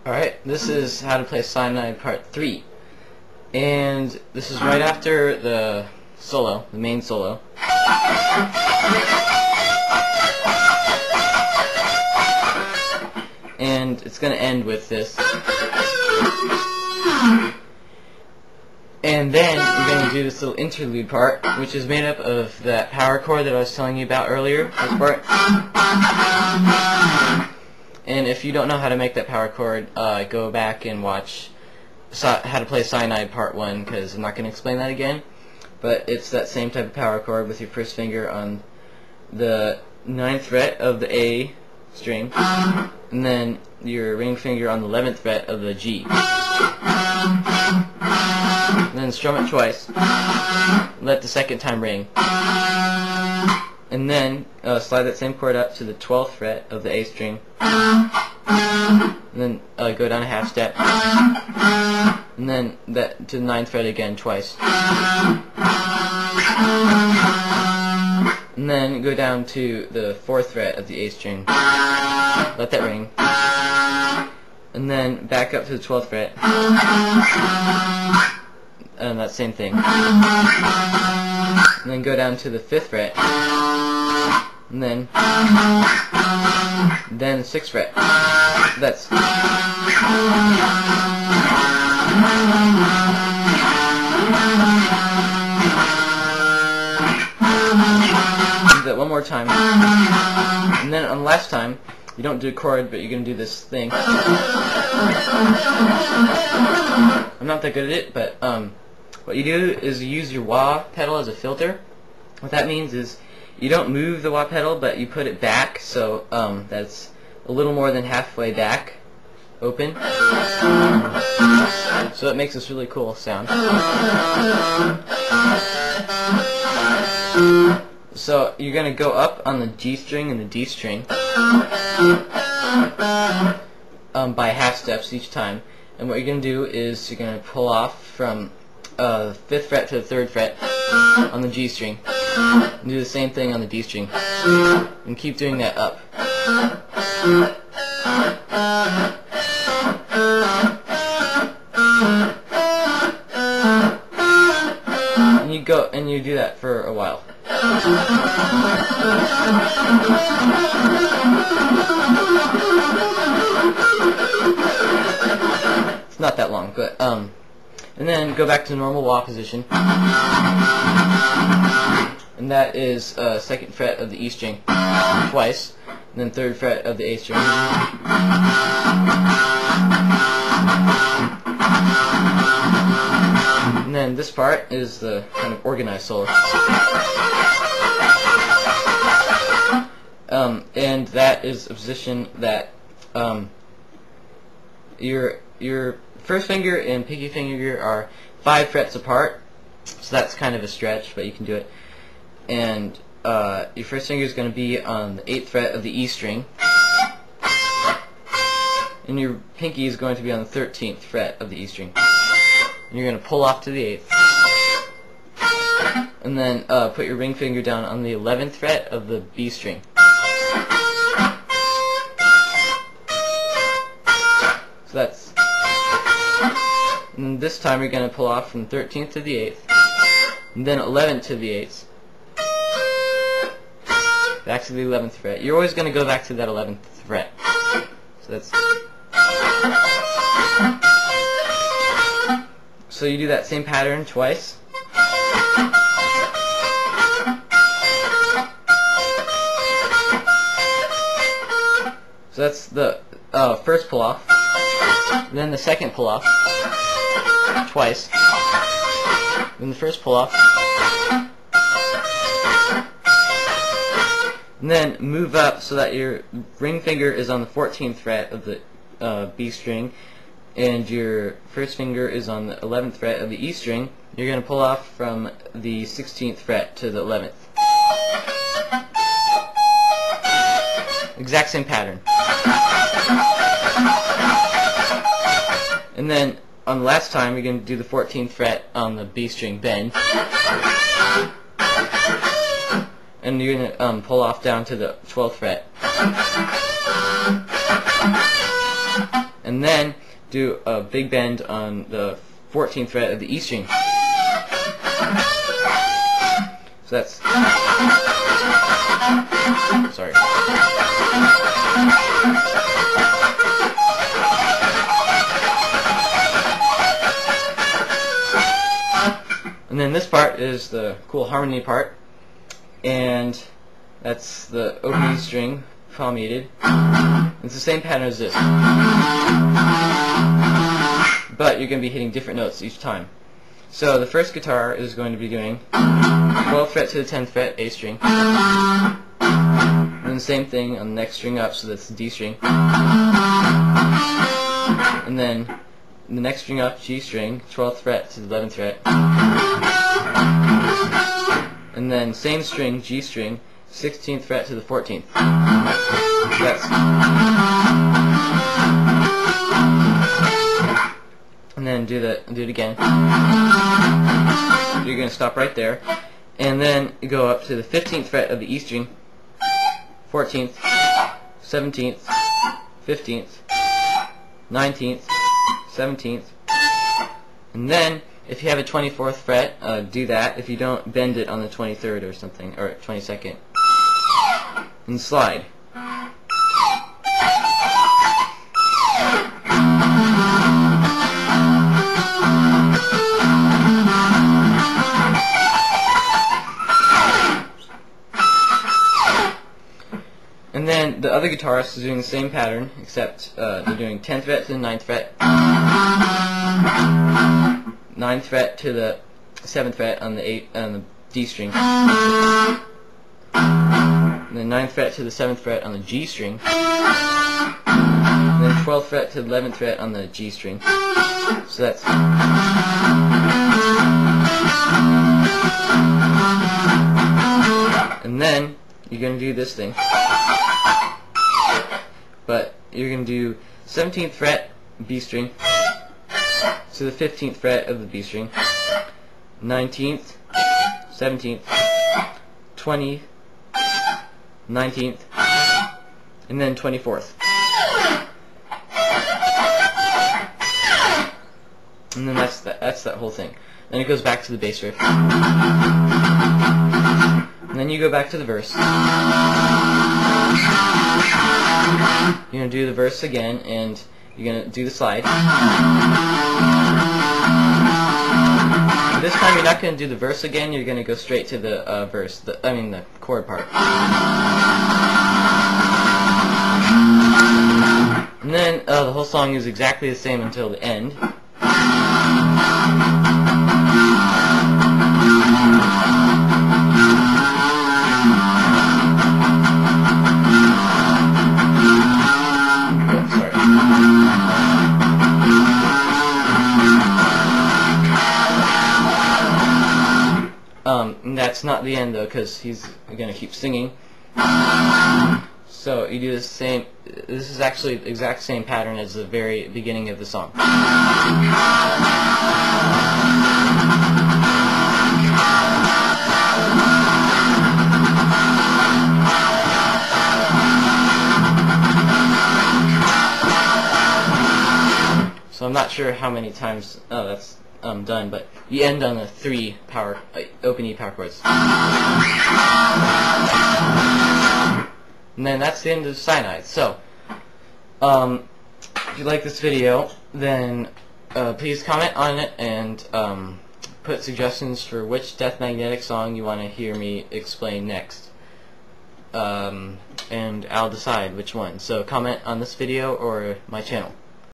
Alright, this is how to play Cyanide Part 3. And this is right after the solo, the main solo. And it's going to end with this. And then we're going to do this little interlude part, which is made up of that power chord that I was telling you about earlier, this part. And if you don't know how to make that power chord, go back and watch how to play Cyanide Part 1, because I'm not going to explain that again. But it's that same type of power chord with your first finger on the 9th fret of the A string, and then your ring finger on the 11th fret of the G. And then strum it twice. Let the second time ring. And then slide that same chord up to the 12th fret of the A string. And then go down a half step. And then that to the 9th fret again twice. And then go down to the 4th fret of the A string. Let that ring. And then back up to the 12th fret. And that same thing. And then go down to the 5th fret. And then the 6th fret. That's do that one more time. And then on the last time, you don't do a chord, but you're going to do this thing. I'm not that good at it, but what you do is you use your wah pedal as a filter. What that means is you don't move the wah pedal, but you put it back, so that's a little more than halfway back, open. So it makes this really cool sound. So you're going to go up on the G string and the D string by half steps each time. And what you're going to do is you're going to pull off from 5th fret to the 3rd fret on the G string. And do the same thing on the D string. And keep doing that up. And you go and you do that for a while. It's not that long, but and then go back to normal wah position, and that is 2nd fret of the E string twice, and then 3rd fret of the A string. And then this part is the kind of organized solo. And that is a position that your first finger and pinky finger are 5 frets apart, so that's kind of a stretch, but you can do it. And your first finger is going to be on the 8th fret of the E string, and your pinky is going to be on the 13th fret of the E string. And you're going to pull off to the 8th, and then put your ring finger down on the 11th fret of the B string. So that's, and this time you're going to pull off from 13th to the 8th, and then 11th to the 8th, back to the 11th fret. You're always going to go back to that 11th fret. So that's, so you do that same pattern twice. So that's the first pull off. And then the second pull off twice. Then the first pull off. And then move up so that your ring finger is on the 14th fret of the B string, and your first finger is on the 11th fret of the E string. You're going to pull off from the 16th fret to the 11th. Exact same pattern. And then on the last time, you're going to do the 14th fret on the B string bend. And you're going to pull off down to the 12th fret. And and then do a big bend on the 14th fret of the E string. So that's, sorry. And then this part is the cool harmony part, and that's the opening string palmated. It's the same pattern as this, but you're going to be hitting different notes each time. So the first guitar is going to be doing 12th fret to the 10th fret, A string, and then the same thing on the next string up, so that's the D string, and then the next string up, G string, 12th fret to the 11th fret, and then same string, G string, 16th fret to the 14th. That's, and then do it again. You're going to stop right there, and then you go up to the 15th fret of the E string, 14th, 17th, 15th, 19th, 17th, and then if you have a 24th fret, do that. If you don't, bend it on the 23rd or something, or 22nd, and slide. And then the other guitarist is doing the same pattern, except they're doing 10th fret to the 9th fret, 9th fret to the 7th fret on the D string, and then 9th fret to the 7th fret on the G string, and then 12th fret to the 11th fret on the G string. So that's, and then you're going to do this thing, but you're going to do 17th fret B string to the 15th fret of the B string, 19th, 17th, 20th, 19th, and then 24th. And then that's that whole thing. Then it goes back to the bass riff. And then you go back to the verse. You're going to do the verse again, and you're going to do the slide. This time you're not going to do the verse again, you're going to go straight to the verse, the chord part. And then the whole song is exactly the same until the end. And that's not the end though, because he's going to keep singing. So you do the same. This is actually the exact same pattern as the very beginning of the song. So I'm not sure how many times that's done, but you end on the 3 open E power chords. And then that's the end of Cyanide. So, if you like this video, then please comment on it and put suggestions for which Death Magnetic song you want to hear me explain next. And I'll decide which one. So comment on this video or my channel.